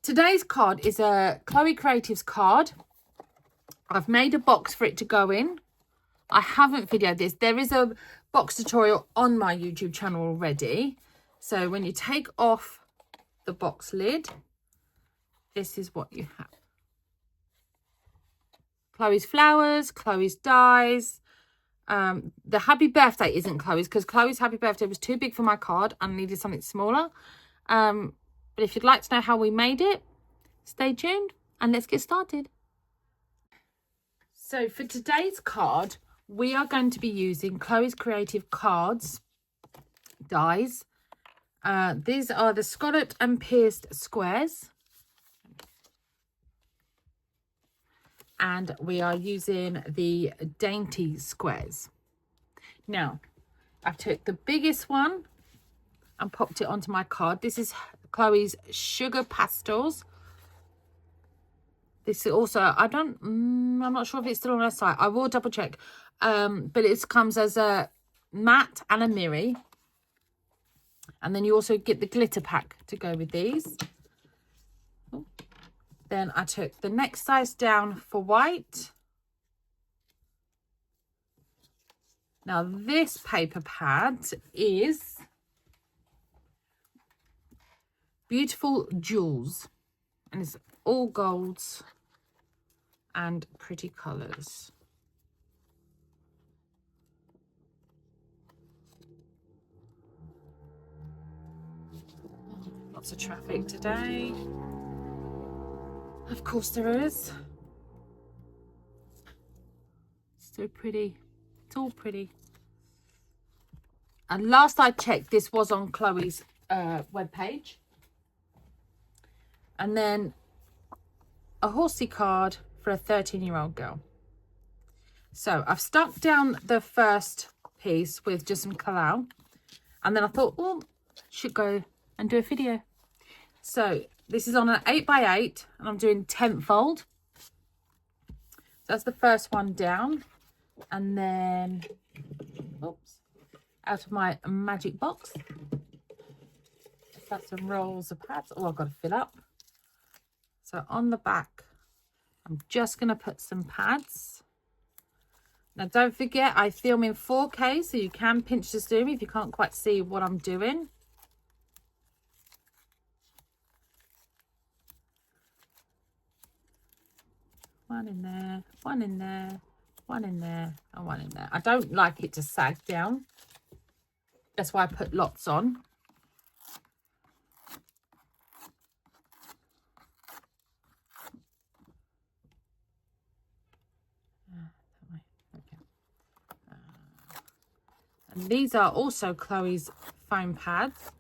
Today's card is a Chloe Creatives card. I've made a box for it to go in. I haven't videoed this. There is a box tutorial on my YouTube channel already. So when you take off the box lid, this is what you have. Chloe's flowers, Chloe's dies. The happy birthday isn't Chloe's because Chloe's happy birthday was too big for my card and I needed something smaller. But if you'd like to know how we made it, stay tuned and let's get started. So for today's card, we are going to be using Chloe's Creative Cards dies. These are the scalloped and pierced squares. And we are using the dainty squares. Now, I took the biggest one and popped it onto my card. This is Chloe's Sugar Pastels. This is also, I'm not sure if it's still on her site. I will double check. But it comes as a matte and a mirror. And then you also get the glitter pack to go with these. Then I took the next size down for white. Now this paper pad is Beautiful Jewels. And it's all golds and pretty colours. Lots of traffic today. Of course there is. So pretty. It's all pretty. And last I checked, this was on Chloe's webpage. And then a horsey card for a 13-year-old girl. So I've stuck down the first piece with just some collal. And then I thought, well, should go and do a video. So this is on an 8x8 and I'm doing 10th fold. So that's the first one down. And then, oops, out of my magic box, got some rolls of pads. Oh, I've got to fill up. So on the back, I'm just going to put some pads. Now don't forget, I film in 4K, so you can pinch the zoom if you can't quite see what I'm doing. One in there, one in there, one in there, and one in there. I don't like it to sag down. That's why I put lots on. And these are also Chloe's foam pads,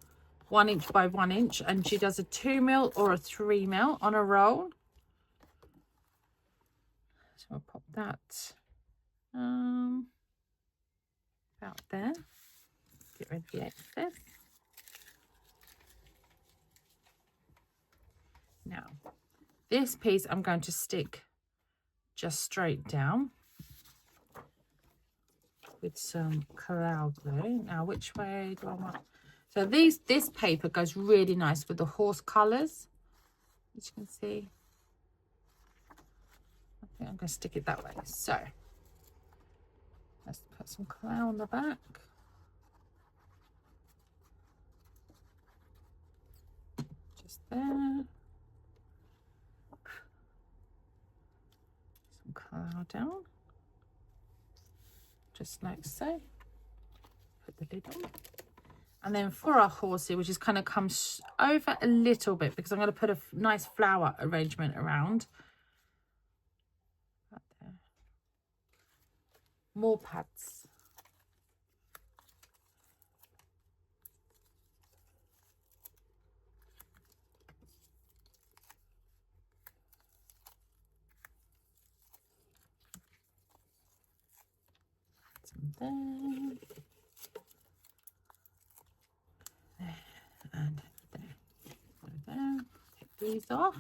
1 inch by 1 inch, and she does a 2mm or a 3mm on a roll. So I'll pop that about there. Get rid of the excess. Now, this piece I'm going to stick just straight down with some collal glue. Now, which way do I want? So this paper goes really nice with the horse colours, as you can see. I think I'm going to stick it that way. So let's put some collal on the back. Just there. Some collal down. Just like so. Put the lid on. And then for our horsey, which is kind of comes over a little bit because I'm going to put a nice flower arrangement around. Right there. More pads. There. And there. Take these off.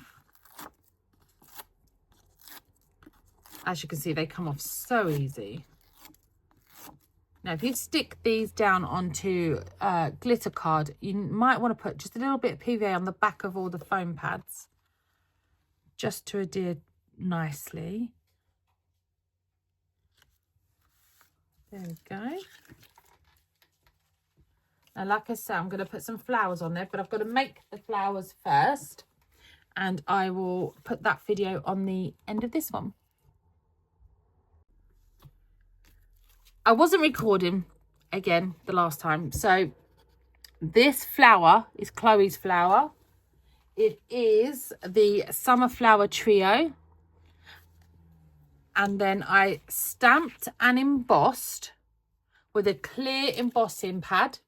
As you can see, they come off so easy. Now, if you stick these down onto a glitter card, you might want to put just a little bit of PVA on the back of all the foam pads. just to adhere nicely. There we go. Now, like I said, I'm going to put some flowers on there, but I've got to make the flowers first. And I will put that video on the end of this one. I wasn't recording again the last time. So this flower is Chloe's flower. It is the Summer Flower Trio. And then I stamped and embossed with a clear embossing pad.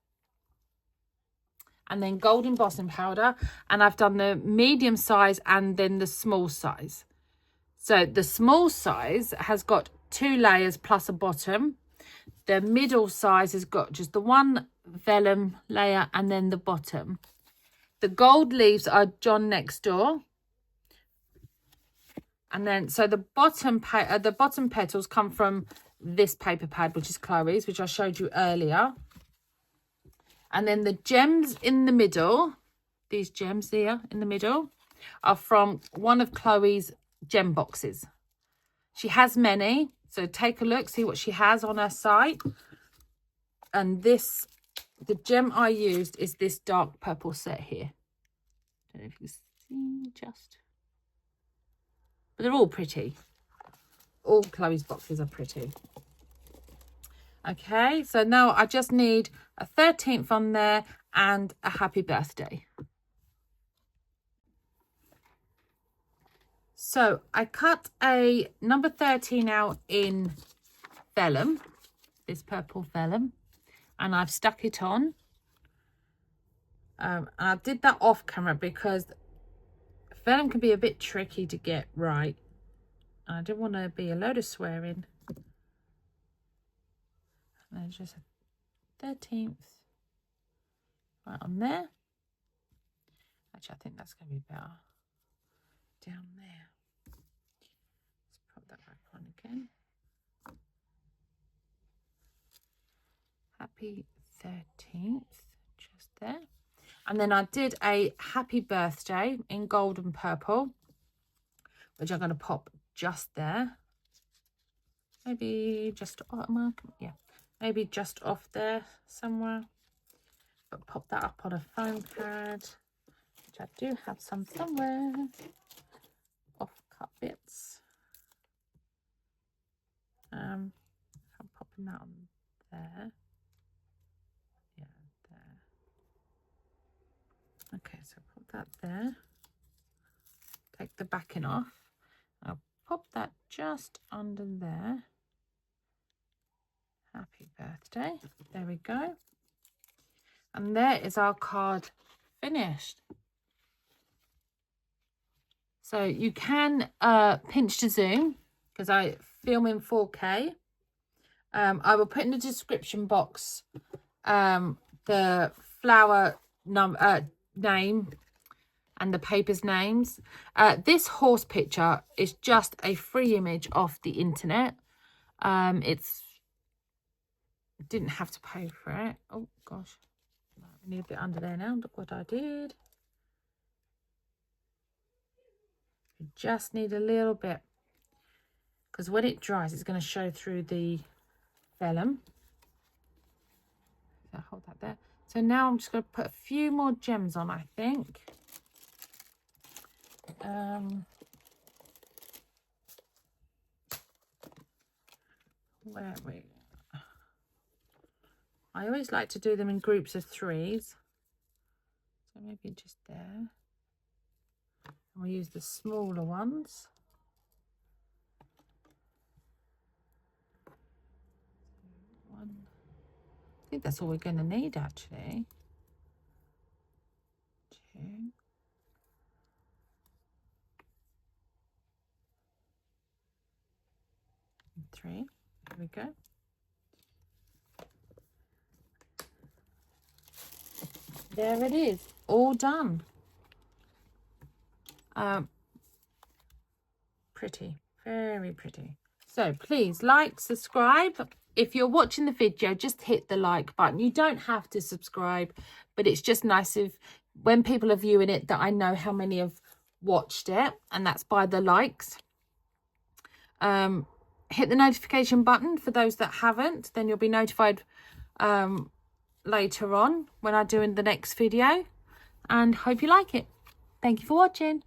And then gold embossing powder. And I've done the medium size and then the small size. So the small size has got 2 layers plus a bottom. The middle size has got just the one vellum layer and then the bottom. The gold leaves are John Next Door. And then, so the bottom petals come from this paper pad, which is Chloe's, which I showed you earlier. And then the gems in the middle, these gems here in the middle, are from one of Chloe's gem boxes. She has many, so take a look, see what she has on her site. And this, the gem I used is this dark purple set here. Don't know if you can see just. But they're all pretty. All Chloe's boxes are pretty. Okay, so now I just need a 13th on there and a happy birthday. So I cut a number 13 out in vellum, this purple vellum, and I've stuck it on. And I did that off camera because vellum can be a bit tricky to get right. And I didn't want to be a load of swearing. And then just a 13th right on there. Actually, I think that's going to be better down there. Let's pop that back on again. Happy 13th, just there. And then I did a happy birthday in gold and purple, which I'm going to pop just there. Maybe just, yeah, maybe just off there somewhere. But pop that up on a foam pad, which I do have some somewhere. Off cut bits. I'm popping that on there. Yeah, there. Okay, so pop that there. Take the backing off. I'll pop that just under there. Happy birthday. There we go. And there is our card finished. So you can pinch to zoom because I film in 4K. I will put in the description box the flower name and the paper's names. This horse picture is just a free image off the internet. Didn't have to pay for it. Oh gosh, I need a bit under there now. Look what I did. You just need a little bit because when it dries, it's going to show through the vellum. So hold that there. So now I'm just going to put a few more gems on, I think. Where are we? I always like to do them in groups of 3s. So maybe just there. And we'll use the smaller ones. One. I think that's all we're going to need actually. 2. And 3. There we go. There it is, all done. Pretty, very pretty. So please like, subscribe. If you're watching the video, just hit the like button. You don't have to subscribe, but it's just nice if when people are viewing it that I know how many have watched it, and that's by the likes. Hit the notification button for those that haven't, then you'll be notified later on when I do in the next video, and hope you like it. Thank you for watching.